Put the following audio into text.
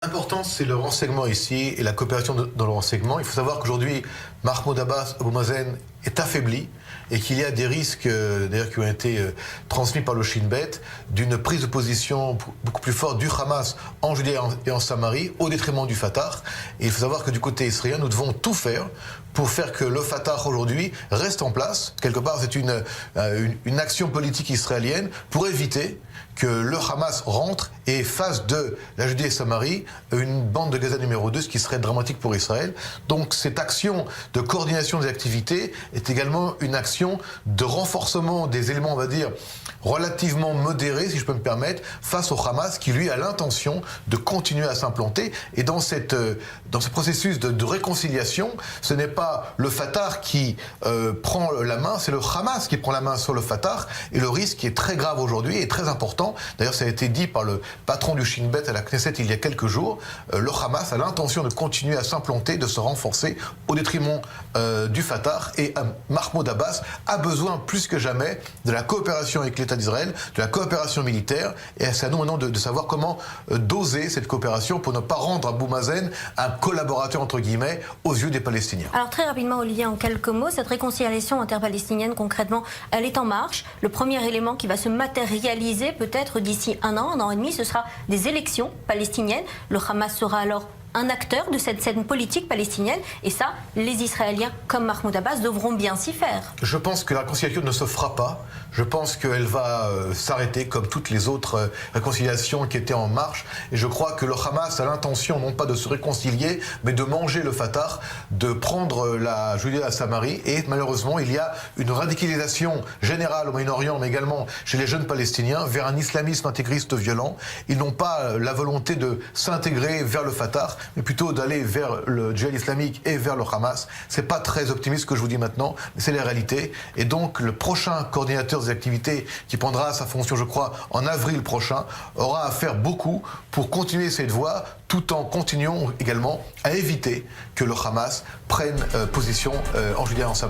L'important, c'est le renseignement ici et la coopération dans le renseignement. Il faut savoir qu'aujourd'hui, Mahmoud Abbas, Abou Mazen est affaibli et qu'il y a des risques, d'ailleurs, qui ont été transmis par le Shin Bet, d'une prise de position beaucoup plus forte du Hamas en Judée et en Samarie, au détriment du Fatah. Et il faut savoir que du côté israélien, nous devons tout faire pour faire que le Fatah aujourd'hui reste en place. Quelque part, c'est une action politique israélienne pour éviter que le Hamas rentre et fasse de la Judée et Samarie une bande de Gaza numéro 2, ce qui serait dramatique pour Israël. Donc cette action de coordination des activités est également une action de renforcement des éléments, on va dire, relativement modérés, si je peux me permettre, face au Hamas qui, lui, a l'intention de continuer à s'implanter. Et dans ce processus de réconciliation, ce n'est pas le Fatah qui prend la main, c'est le Hamas qui prend la main sur le Fatah. Et le risque est très grave aujourd'hui et très important. D'ailleurs, ça a été dit par le patron du Shin Bet à la Knesset il y a quelques jours. Le Hamas a l'intention de continuer à s'implanter, de se renforcer au détriment du Fatah. Et Mahmoud Abbas a besoin plus que jamais de la coopération avec l'État d'Israël, de la coopération militaire. Et c'est à nous maintenant de savoir comment doser cette coopération pour ne pas rendre Abou Mazen un collaborateur, entre guillemets, aux yeux des Palestiniens. Alors très rapidement, Olivier, en quelques mots, cette réconciliation interpalestinienne, concrètement, elle est en marche. Le premier élément qui va se matérialiser peut-être d'ici un an et demi, ce sera des élections palestiniennes. Le Hamas sera alors un acteur de cette scène politique palestinienne. Et ça, les Israéliens, comme Mahmoud Abbas, devront bien s'y faire. Je pense que la réconciliation ne se fera pas. Je pense qu'elle va s'arrêter comme toutes les autres réconciliations qui étaient en marche. Et je crois que le Hamas a l'intention non pas de se réconcilier, mais de manger le Fatah, de prendre la Judée et la Samarie. Et malheureusement, il y a une radicalisation générale au Moyen-Orient, mais également chez les jeunes Palestiniens, vers un islamisme intégriste violent. Ils n'ont pas la volonté de s'intégrer vers le Fatah, mais plutôt d'aller vers le djihad islamique et vers le Hamas. C'est pas très optimiste ce que je vous dis maintenant, mais c'est la réalité. Et donc, le prochain coordinateur des activités, qui prendra sa fonction, je crois, en avril prochain, aura à faire beaucoup pour continuer cette voie, tout en continuant également à éviter que le Hamas prenne position en Judée et en Samarie.